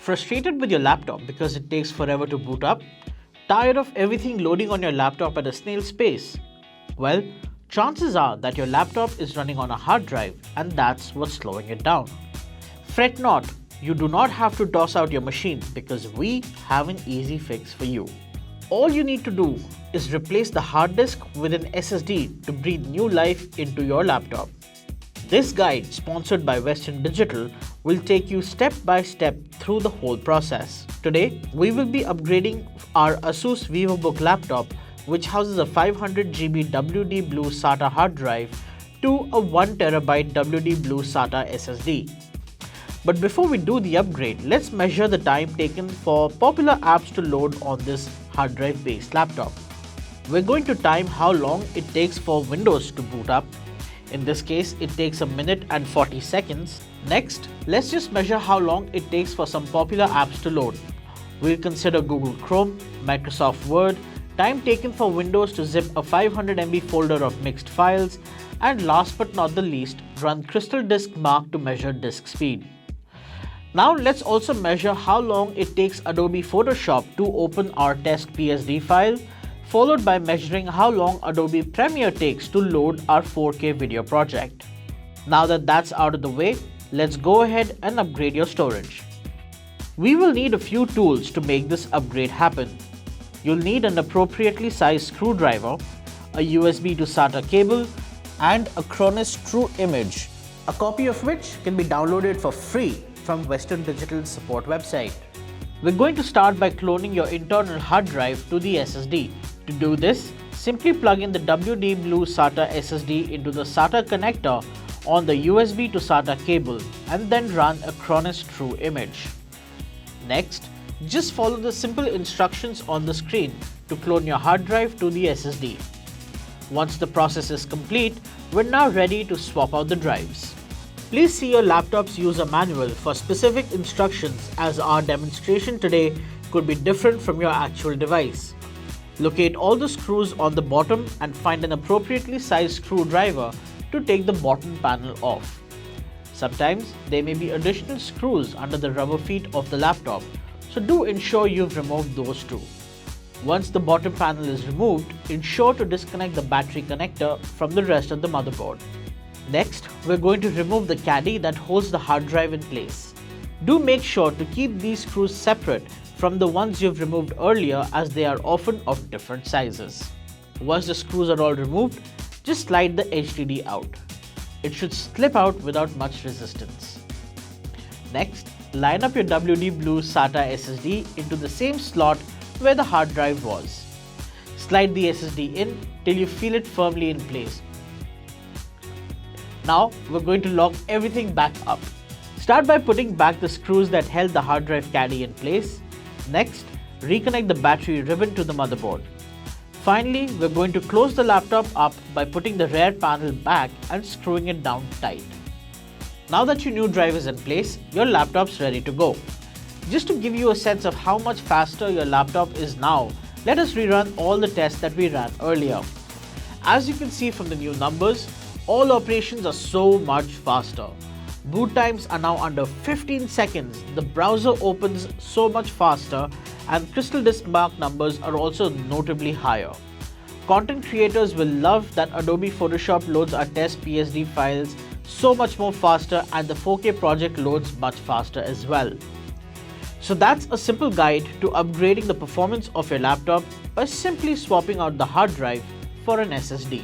Frustrated with your laptop because it takes forever to boot up? Tired of everything loading on your laptop at a snail's pace? Well, chances are that your laptop is running on a hard drive and that's what's slowing it down. Fret not, you do not have to toss out your machine because we have an easy fix for you. All you need to do is replace the hard disk with an SSD to breathe new life into your laptop. This guide, sponsored by Western Digital, will take you step by step through the whole process. Today, we will be upgrading our Asus VivoBook laptop, which houses a 500GB WD Blue SATA hard drive, to a 1TB WD Blue SATA SSD. But before we do the upgrade, let's measure the time taken for popular apps to load on this hard drive based laptop. We're going to time how long it takes for Windows to boot up. In this case, it takes 1 minute and 40 seconds. Next, let's just measure how long it takes for some popular apps to load. We'll consider Google Chrome, Microsoft Word, time taken for Windows to zip a 500 MB folder of mixed files, and last but not the least, run Crystal Disk Mark to measure disk speed. Now let's also measure how long it takes Adobe Photoshop to open our test PSD file, followed by measuring how long Adobe Premiere takes to load our 4K video project. Now that that's out of the way, let's go ahead and upgrade your storage. We will need a few tools to make this upgrade happen. You'll need an appropriately sized screwdriver, a USB to SATA cable, and a Cronus True Image, a copy of which can be downloaded for free from Western Digital's support website. We're going to start by cloning your internal hard drive to the SSD. To do this, simply plug in the WD Blue SATA SSD into the SATA connector on the USB to SATA cable and then run a Cronus True Image. Next, just follow the simple instructions on the screen to clone your hard drive to the SSD. Once the process is complete, we're now ready to swap out the drives. Please see your laptop's user manual for specific instructions, as our demonstration today could be different from your actual device. Locate all the screws on the bottom and find an appropriately sized screwdriver to take the bottom panel off. Sometimes there may be additional screws under the rubber feet of the laptop, so do ensure you've removed those too. Once the bottom panel is removed, ensure to disconnect the battery connector from the rest of the motherboard. Next, we're going to remove the caddy that holds the hard drive in place. Do make sure to keep these screws separate from the ones you've removed earlier, as they are often of different sizes. Once the screws are all removed, just slide the HDD out. It should slip out without much resistance. Next, line up your WD Blue SATA SSD into the same slot where the hard drive was. Slide the SSD in till you feel it firmly in place. Now, we're going to lock everything back up. Start by putting back the screws that held the hard drive caddy in place. Next, reconnect the battery ribbon to the motherboard. Finally, we're going to close the laptop up by putting the rear panel back and screwing it down tight. Now that your new drive is in place, your laptop's ready to go. Just to give you a sense of how much faster your laptop is now, let us rerun all the tests that we ran earlier. As you can see from the new numbers, all operations are so much faster. Boot times are now under 15 seconds, the browser opens so much faster, and Crystal Disk Mark numbers are also notably higher. Content creators will love that Adobe Photoshop loads our test PSD files so much more faster, and the 4K project loads much faster as well. So that's a simple guide to upgrading the performance of your laptop by simply swapping out the hard drive for an SSD.